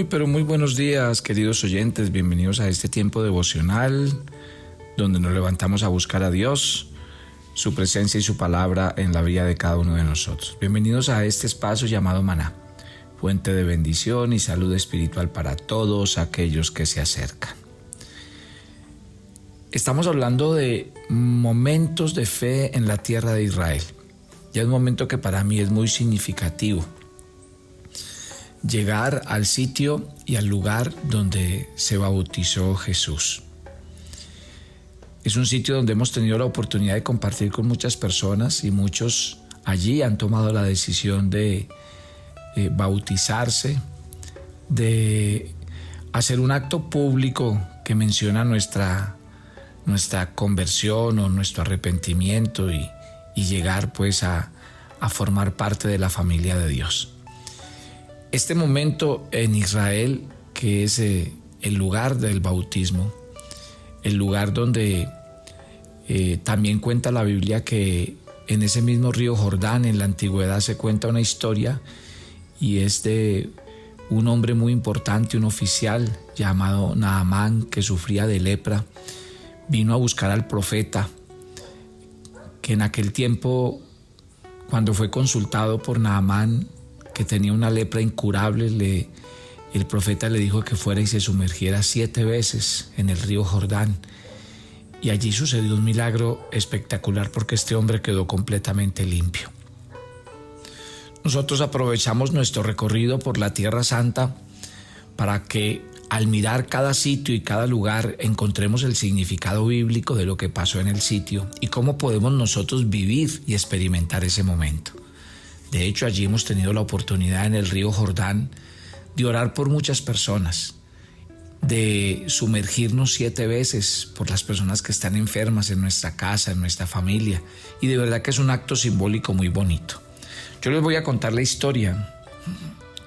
Pero muy buenos días, queridos oyentes. Bienvenidos a este tiempo devocional donde nos levantamos a buscar a Dios, su presencia y su palabra en la vida de cada uno de nosotros. Bienvenidos a este espacio llamado Maná, fuente de bendición y salud espiritual para todos aquellos que se acercan. Estamos hablando de momentos de fe en la tierra de Israel. Y es un momento que para mí es muy significativo. Llegar al sitio y al lugar donde se bautizó Jesús. Es un sitio donde hemos tenido la oportunidad de compartir con muchas personas y muchos allí han tomado la decisión de bautizarse, de hacer un acto público que menciona nuestra conversión o nuestro arrepentimiento y llegar pues a formar parte de la familia de Dios. Este momento en Israel, que es el lugar del bautismo, el lugar donde también cuenta la Biblia que en ese mismo río Jordán, en la antigüedad, se cuenta una historia y es de un hombre muy importante, un oficial llamado Naamán, que sufría de lepra. Vino a buscar al profeta, que en aquel tiempo, cuando fue consultado por Naamán, que tenía una lepra incurable, el profeta le dijo que fuera y se sumergiera 7 veces en el río Jordán. Y allí sucedió un milagro espectacular porque este hombre quedó completamente limpio. Nosotros aprovechamos nuestro recorrido por la Tierra Santa para que al mirar cada sitio y cada lugar encontremos el significado bíblico de lo que pasó en el sitio y cómo podemos nosotros vivir y experimentar ese momento. De hecho, allí hemos tenido la oportunidad en el río Jordán de orar por muchas personas, de sumergirnos 7 veces por las personas que están enfermas en nuestra casa, en nuestra familia, y de verdad que es un acto simbólico muy bonito. Yo les voy a contar la historia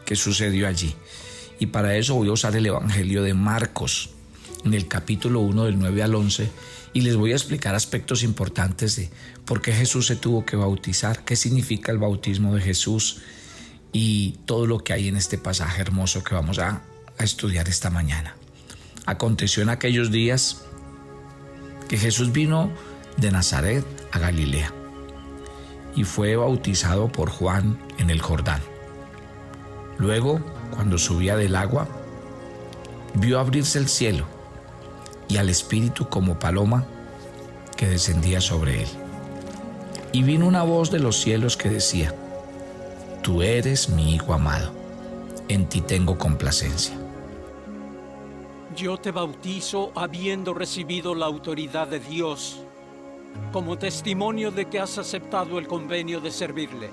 que sucedió allí. Y para eso voy a usar el Evangelio de Marcos, en el capítulo 1 del 9 al 11, y les voy a explicar aspectos importantes de por qué Jesús se tuvo que bautizar, qué significa el bautismo de Jesús y todo lo que hay en este pasaje hermoso que vamos a estudiar esta mañana. Aconteció en aquellos días que Jesús vino de Nazaret a Galilea y fue bautizado por Juan en el Jordán. Luego, cuando subía del agua, vio abrirse el cielo y al Espíritu como paloma que descendía sobre él. Y vino una voz de los cielos que decía: Tú eres mi Hijo amado, en ti tengo complacencia. Yo te bautizo habiendo recibido la autoridad de Dios, como testimonio de que has aceptado el convenio de servirle.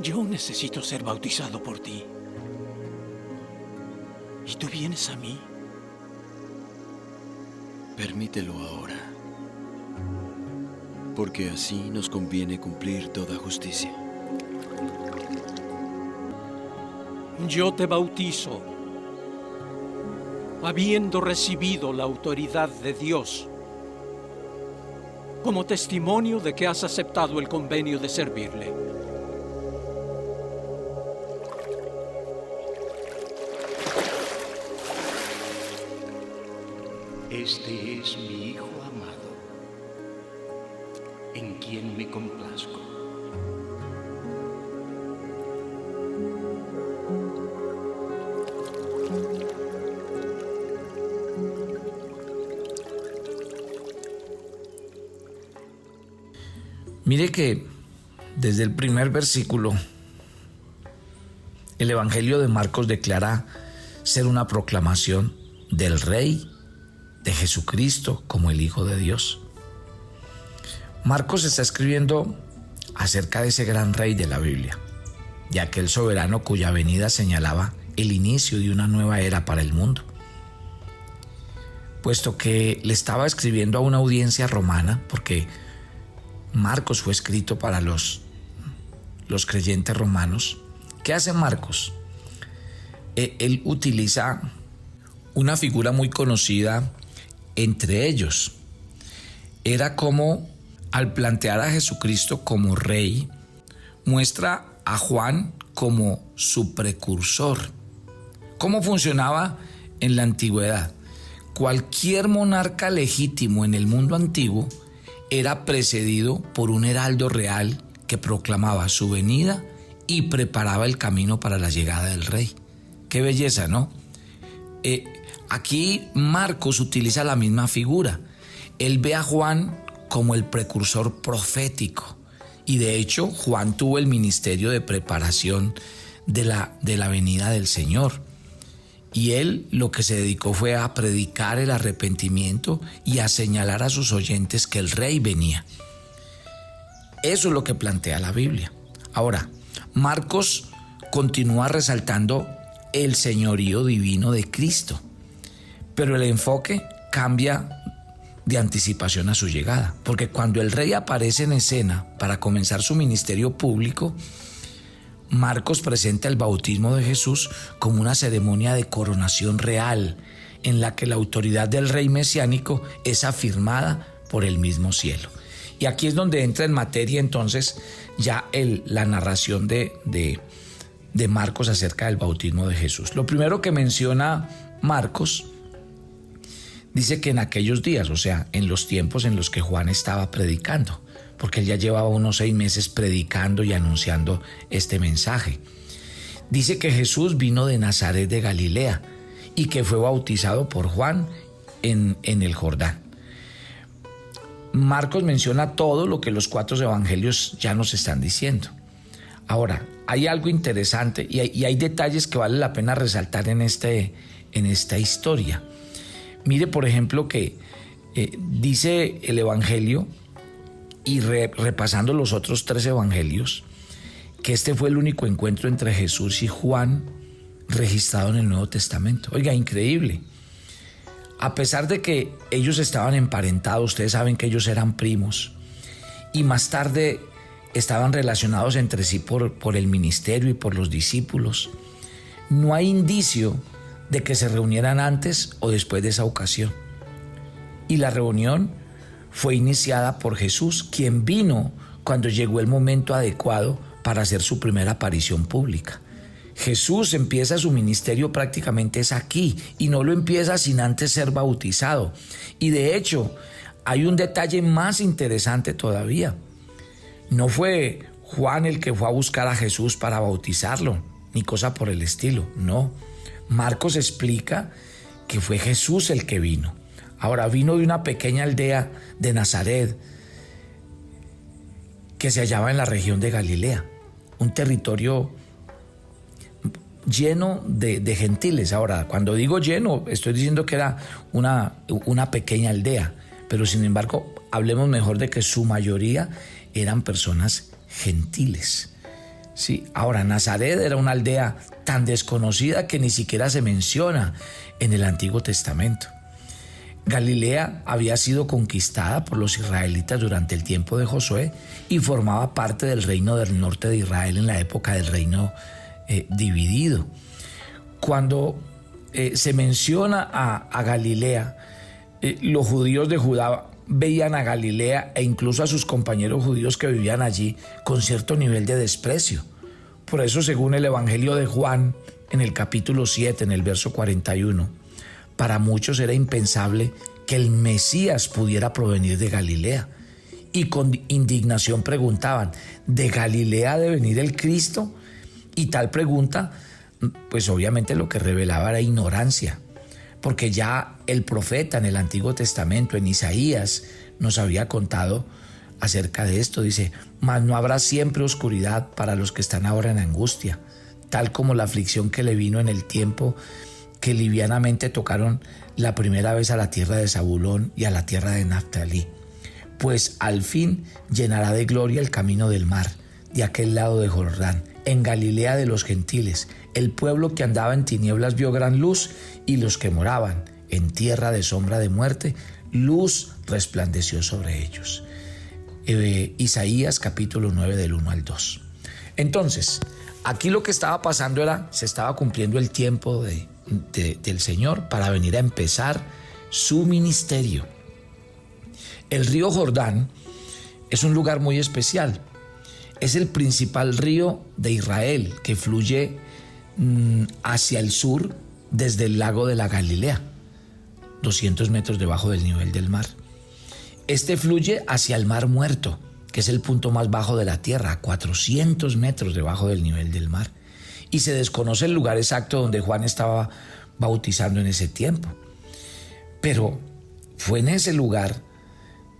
Yo necesito ser bautizado por ti. ¿Y tú vienes a mí? Permítelo ahora, porque así nos conviene cumplir toda justicia. Yo te bautizo, habiendo recibido la autoridad de Dios, como testimonio de que has aceptado el convenio de servirle. Este es mi Hijo amado, en quien me complazco. Mire que desde el primer versículo, el Evangelio de Marcos declara ser una proclamación del Rey, de Jesucristo como el Hijo de Dios. Marcos está escribiendo acerca de ese gran rey de la Biblia, de aquel soberano cuya venida señalaba el inicio de una nueva era para el mundo. puesto que le estaba escribiendo a una audiencia romana, porque Marcos fue escrito para los creyentes romanos. ¿Qué hace Marcos? Él utiliza una figura muy conocida entre ellos. Era como, al plantear a Jesucristo como rey, muestra a Juan como su precursor. ¿Cómo funcionaba en la antigüedad? Cualquier monarca legítimo en el mundo antiguo era precedido por un heraldo real que proclamaba su venida y preparaba el camino para la llegada del rey. Qué belleza, ¿no? Aquí Marcos utiliza la misma figura. Él ve a Juan como el precursor profético. Y de hecho, Juan tuvo el ministerio de preparación de la venida del Señor. Y él lo que se dedicó fue a predicar el arrepentimiento y a señalar a sus oyentes que el rey venía. Eso es lo que plantea la Biblia. Ahora, Marcos continúa resaltando el señorío divino de Cristo, pero el enfoque cambia de anticipación a su llegada, porque cuando el rey aparece en escena para comenzar su ministerio público, Marcos presenta el bautismo de Jesús como una ceremonia de coronación real, en la que la autoridad del rey mesiánico es afirmada por el mismo cielo. Y aquí es donde entra en materia entonces ya la narración de Marcos acerca del bautismo de Jesús. Lo primero que menciona Marcos dice que en aquellos días, o sea, en los tiempos en los que Juan estaba predicando, porque él ya llevaba unos 6 meses predicando y anunciando este mensaje. Dice que Jesús vino de Nazaret de Galilea y que fue bautizado por Juan en el Jordán. Marcos menciona todo lo que los 4 evangelios ya nos están diciendo. Ahora, hay algo interesante y hay detalles que vale la pena resaltar en esta historia. Mire, por ejemplo, que dice el evangelio, y repasando los otros 3 evangelios, que este fue el único encuentro entre Jesús y Juan registrado en el Nuevo Testamento. Oiga, increíble. A pesar de que ellos estaban emparentados, ustedes saben que ellos eran primos, y más tarde estaban relacionados entre sí por el ministerio y por los discípulos, no hay indicio de que se reunieran antes o después de esa ocasión. Y la reunión fue iniciada por Jesús, quien vino cuando llegó el momento adecuado para hacer su primera aparición pública. Jesús empieza su ministerio prácticamente es aquí, y no lo empieza sin antes ser bautizado. Y de hecho, hay un detalle más interesante todavía. No fue Juan el que fue a buscar a Jesús para bautizarlo, ni cosa por el estilo, no. Marcos explica que fue Jesús el que vino. Ahora, vino de una pequeña aldea de Nazaret que se hallaba en la región de Galilea, un territorio lleno de gentiles. Ahora, cuando digo lleno, estoy diciendo que era una pequeña aldea, pero sin embargo, hablemos mejor de que su mayoría eran personas gentiles. Sí, ahora, Nazaret era una aldea tan desconocida que ni siquiera se menciona en el Antiguo Testamento. Galilea había sido conquistada por los israelitas durante el tiempo de Josué y formaba parte del reino del norte de Israel en la época del reino dividido. Cuando se menciona a Galilea, los judíos de Judá veían a Galilea e incluso a sus compañeros judíos que vivían allí con cierto nivel de desprecio. Por eso, según el Evangelio de Juan, en el capítulo 7, en el verso 41, para muchos era impensable que el Mesías pudiera provenir de Galilea. Y con indignación preguntaban, ¿de Galilea ha de venir el Cristo? Y tal pregunta, pues obviamente lo que revelaba era ignorancia, porque ya el profeta en el Antiguo Testamento, en Isaías, nos había contado acerca de esto. Dice, mas no habrá siempre oscuridad para los que están ahora en angustia, tal como la aflicción que le vino en el tiempo que livianamente tocaron la primera vez a la tierra de Zabulón y a la tierra de Naftalí. Pues al fin llenará de gloria el camino del mar, de aquel lado de Jordán, en Galilea de los gentiles. El pueblo que andaba en tinieblas vio gran luz, y los que moraban en tierra de sombra de muerte, luz resplandeció sobre ellos. Isaías capítulo 9 del 1 al 2. Entonces, aquí lo que estaba pasando se estaba cumpliendo el tiempo del Señor para venir a empezar su ministerio. El río Jordán es un lugar muy especial. Es el principal río de Israel que fluye hacia el sur desde el lago de la Galilea, 200 metros debajo del nivel del mar. Este fluye hacia el Mar Muerto, que es el punto más bajo de la tierra, 400 metros debajo del nivel del mar. Y se desconoce el lugar exacto donde Juan estaba bautizando en ese tiempo. Pero fue en ese lugar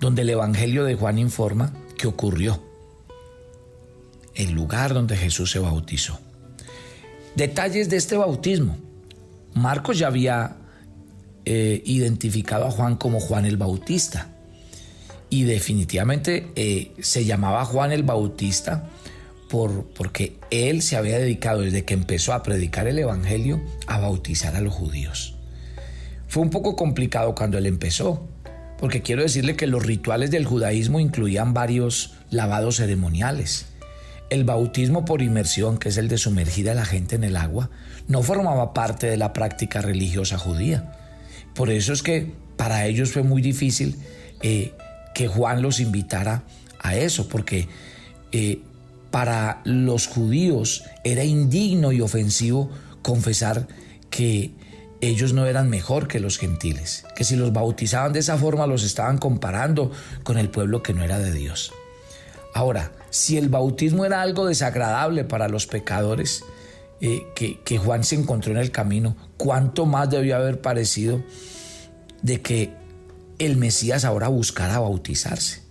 donde el Evangelio de Juan informa que ocurrió. El lugar donde Jesús se bautizó. Detalles de este bautismo. Marcos ya había identificado a Juan como Juan el Bautista. Y definitivamente se llamaba Juan el Bautista porque él se había dedicado desde que empezó a predicar el Evangelio a bautizar a los judíos. Fue un poco complicado cuando él empezó, porque quiero decirle que los rituales del judaísmo incluían varios lavados ceremoniales. El bautismo por inmersión, que es el de sumergir a la gente en el agua, no formaba parte de la práctica religiosa judía. Por eso es que para ellos fue muy difícil que Juan los invitara a eso, porque para los judíos era indigno y ofensivo confesar que ellos no eran mejor que los gentiles, que si los bautizaban de esa forma los estaban comparando con el pueblo que no era de Dios. Ahora, si el bautismo era algo desagradable para los pecadores que Juan se encontró en el camino, ¿cuánto más debió haber parecido de que el Mesías ahora buscara bautizarse?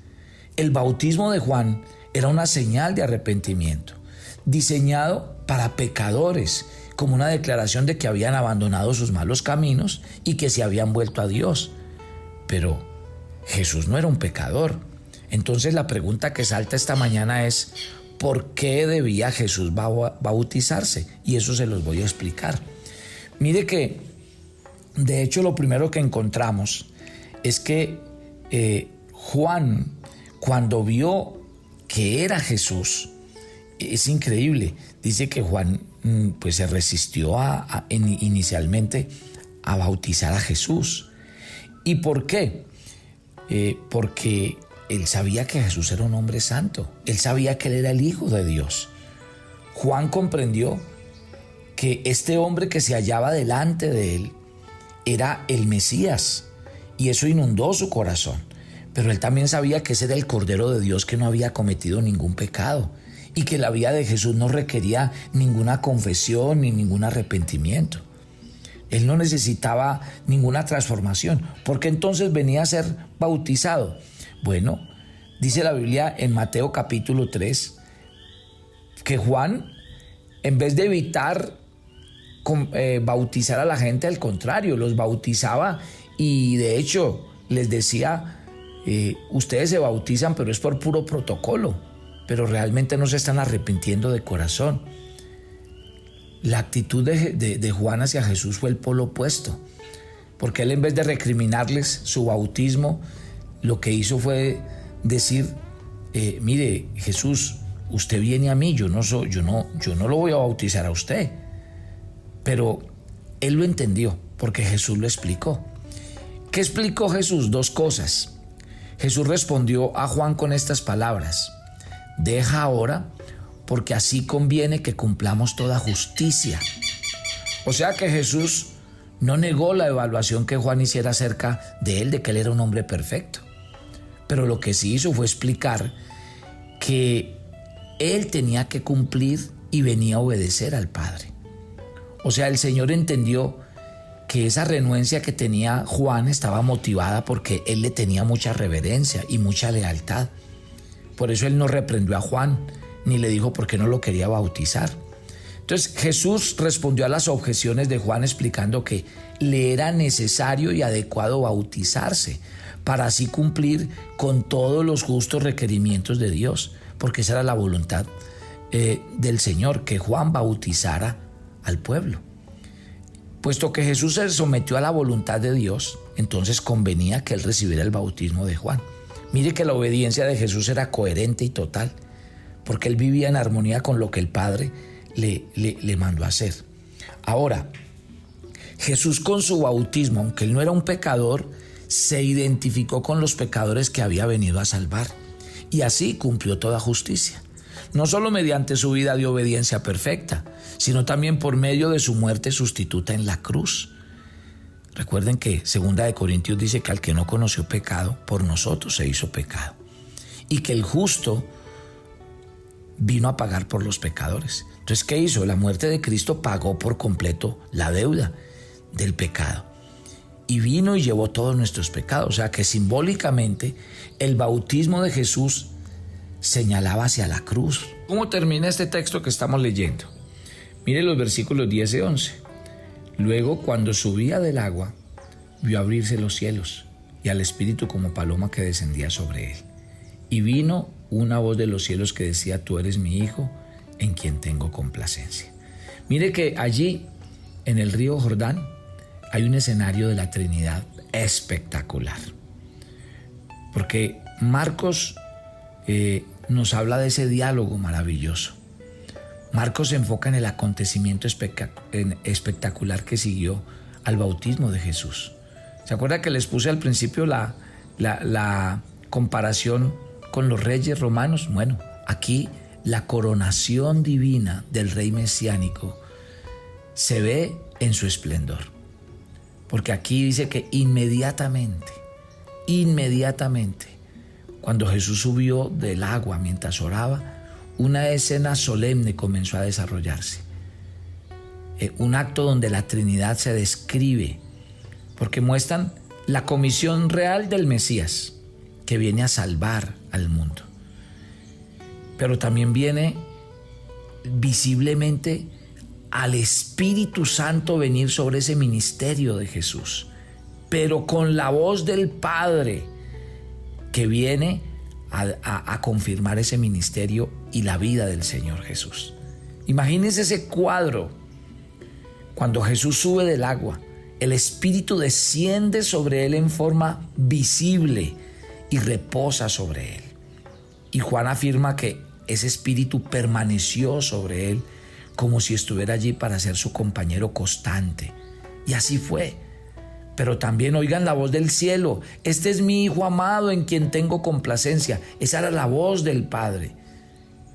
El bautismo de Juan era una señal de arrepentimiento, diseñado para pecadores, como una declaración de que habían abandonado sus malos caminos y que se habían vuelto a Dios. Pero Jesús no era un pecador. Entonces la pregunta que salta esta mañana es: ¿por qué debía Jesús bautizarse? Y eso se los voy a explicar. Mire que, de hecho, lo primero que encontramos es que Juan, cuando vio que era Jesús, es increíble. Dice que Juan pues se resistió inicialmente a bautizar a Jesús. ¿Y por qué? Porque él sabía que Jesús era un hombre santo. Él sabía que él era el Hijo de Dios. Juan comprendió que este hombre que se hallaba delante de él era el Mesías, y eso inundó su corazón. Pero él también sabía que ese era el Cordero de Dios que no había cometido ningún pecado y que la vida de Jesús no requería ninguna confesión ni ningún arrepentimiento. Él no necesitaba ninguna transformación. ¿Por qué entonces venía a ser bautizado? Bueno, dice la Biblia en Mateo capítulo 3 que Juan, en vez de evitar bautizar a la gente, al contrario, los bautizaba, y de hecho les decía: ustedes se bautizan, pero es por puro protocolo, pero realmente no se están arrepintiendo de corazón. La actitud de Juan hacia Jesús fue el polo opuesto, porque él, en vez de recriminarles su bautismo, lo que hizo fue decir: mire, Jesús, usted viene a mí, yo no lo voy a bautizar a usted. Pero él lo entendió porque Jesús lo explicó. ¿Qué explicó Jesús? Dos cosas. Jesús respondió a Juan con estas palabras: deja ahora, porque así conviene que cumplamos toda justicia. O sea que Jesús no negó la evaluación que Juan hiciera acerca de él, de que él era un hombre perfecto. Pero lo que sí hizo fue explicar que él tenía que cumplir y venía a obedecer al Padre. O sea, el Señor entendió que esa renuencia que tenía Juan estaba motivada porque él le tenía mucha reverencia y mucha lealtad. Por eso él no reprendió a Juan, ni le dijo por qué no lo quería bautizar. Entonces Jesús respondió a las objeciones de Juan explicando que le era necesario y adecuado bautizarse para así cumplir con todos los justos requerimientos de Dios, porque esa era la voluntad del Señor, que Juan bautizara al pueblo. Puesto que Jesús se sometió a la voluntad de Dios, entonces convenía que él recibiera el bautismo de Juan. Mire que la obediencia de Jesús era coherente y total, porque él vivía en armonía con lo que el Padre le mandó a hacer. Ahora, Jesús con su bautismo, aunque él no era un pecador, se identificó con los pecadores que había venido a salvar, y así cumplió toda justicia. No solo mediante su vida de obediencia perfecta, sino también por medio de su muerte sustituta en la cruz. Recuerden que 2 Corintios dice que al que no conoció pecado, por nosotros se hizo pecado. Y que el justo vino a pagar por los pecadores. Entonces, ¿qué hizo? La muerte de Cristo pagó por completo la deuda del pecado. Y vino y llevó todos nuestros pecados. O sea que simbólicamente el bautismo de Jesús señalaba hacia la cruz. ¿Cómo termina este texto que estamos leyendo? Mire los versículos 10 y 11. Luego, cuando subía del agua, vio abrirse los cielos y al Espíritu como paloma que descendía sobre él. Y vino una voz de los cielos que decía: tú eres mi Hijo, en quien tengo complacencia. Mire que allí, en el río Jordán, hay un escenario de la Trinidad espectacular. Porque Marcos nos habla de ese diálogo maravilloso. Marcos se enfoca en el acontecimiento espectacular que siguió al bautismo de Jesús. ¿Se acuerda que les puse al principio la comparación con los reyes romanos? Bueno, aquí la coronación divina del rey mesiánico se ve en su esplendor. Porque aquí dice que inmediatamente, cuando Jesús subió del agua mientras oraba, una escena solemne comenzó a desarrollarse. Un acto donde la Trinidad se describe, porque muestran la comisión real del Mesías, que viene a salvar al mundo. Pero también viene visiblemente al Espíritu Santo venir sobre ese ministerio de Jesús, pero con la voz del Padre que viene a confirmar ese ministerio y la vida del Señor Jesús. Imagínense ese cuadro. Cuando Jesús sube del agua, el Espíritu desciende sobre él en forma visible y reposa sobre él. Y Juan afirma que ese Espíritu permaneció sobre él como si estuviera allí para ser su compañero constante. Y así fue. Pero también oigan la voz del cielo: este es mi Hijo amado en quien tengo complacencia. Esa era la voz del Padre,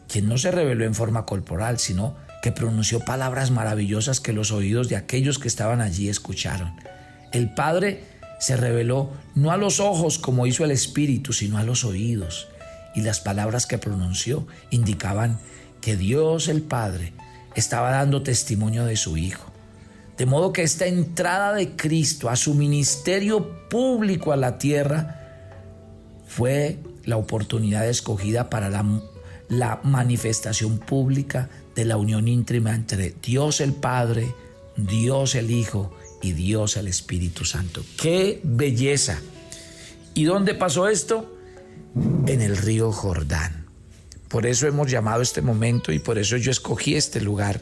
quien no se reveló en forma corporal, sino que pronunció palabras maravillosas que los oídos de aquellos que estaban allí escucharon. El Padre se reveló no a los ojos como hizo el Espíritu, sino a los oídos. Y las palabras que pronunció indicaban que Dios el Padre estaba dando testimonio de su Hijo. De modo que esta entrada de Cristo a su ministerio público a la tierra fue la oportunidad escogida para la manifestación pública de la unión íntima entre Dios el Padre, Dios el Hijo y Dios el Espíritu Santo. ¡Qué belleza! ¿Y dónde pasó esto? En el río Jordán. Por eso hemos llamado este momento y por eso yo escogí este lugar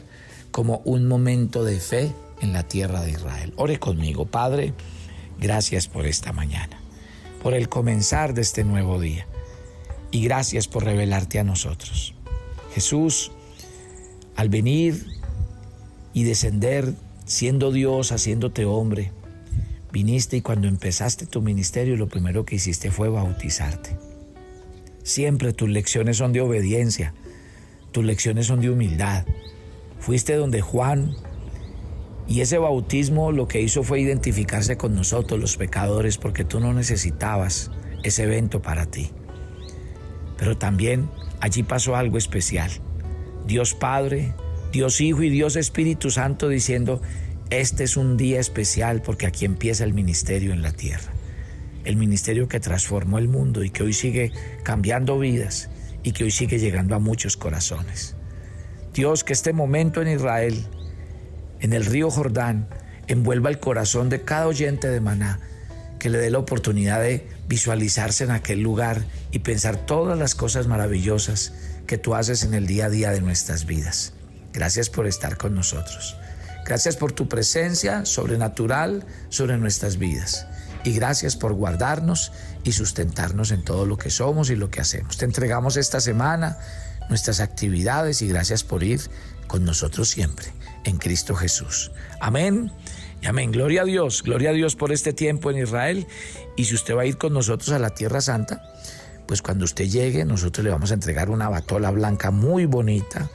como un momento de fe en la tierra de Israel. Ore conmigo. Padre, gracias por esta mañana, por el comenzar de este nuevo día, y gracias por revelarte a nosotros. Jesús, al venir y descender siendo Dios, haciéndote hombre, viniste y cuando empezaste tu ministerio lo primero que hiciste fue bautizarte. Siempre tus lecciones son de obediencia, tus lecciones son de humildad. Fuiste donde Juan, y ese bautismo lo que hizo fue identificarse con nosotros los pecadores, porque tú no necesitabas ese evento para ti. Pero también allí pasó algo especial. Dios Padre, Dios Hijo y Dios Espíritu Santo diciendo: este es un día especial porque aquí empieza el ministerio en la tierra. El ministerio que transformó el mundo y que hoy sigue cambiando vidas y que hoy sigue llegando a muchos corazones. Dios, que este momento en Israel, en el río Jordán, envuelva el corazón de cada oyente de Maná, que le dé la oportunidad de visualizarse en aquel lugar y pensar todas las cosas maravillosas que tú haces en el día a día de nuestras vidas. Gracias por estar con nosotros. Gracias por tu presencia sobrenatural sobre nuestras vidas. Y gracias por guardarnos y sustentarnos en todo lo que somos y lo que hacemos. Te entregamos esta semana nuestras actividades y gracias por ir con nosotros siempre en Cristo Jesús. Amén y amén. Gloria a Dios por este tiempo en Israel. Y si usted va a ir con nosotros a la Tierra Santa, pues cuando usted llegue, nosotros le vamos a entregar una batola blanca muy bonita,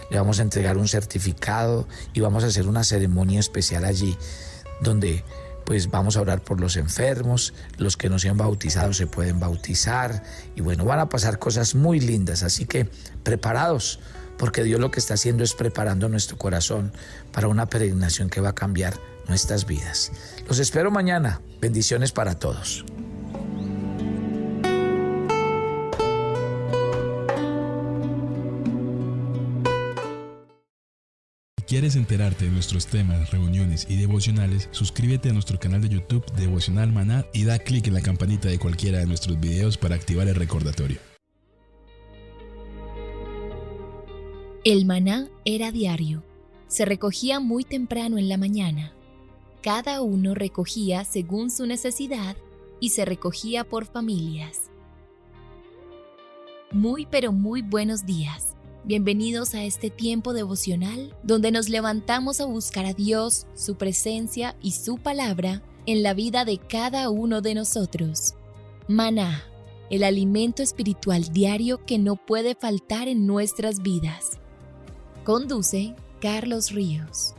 le vamos a entregar un certificado y vamos a hacer una ceremonia especial allí, donde pues vamos a orar por los enfermos, los que no se han bautizado se pueden bautizar, y bueno, van a pasar cosas muy lindas, así que preparados, porque Dios lo que está haciendo es preparando nuestro corazón para una peregrinación que va a cambiar nuestras vidas. Los espero mañana. Bendiciones para todos. Si quieres enterarte de nuestros temas, reuniones y devocionales, suscríbete a nuestro canal de YouTube Devocional Maná y da clic en la campanita de cualquiera de nuestros videos para activar el recordatorio. El maná era diario. Se recogía muy temprano en la mañana. Cada uno recogía según su necesidad y se recogía por familias. Muy pero muy buenos días. Bienvenidos a este tiempo devocional donde nos levantamos a buscar a Dios, su presencia y su palabra en la vida de cada uno de nosotros. Maná, el alimento espiritual diario que no puede faltar en nuestras vidas. Conduce Carlos Ríos.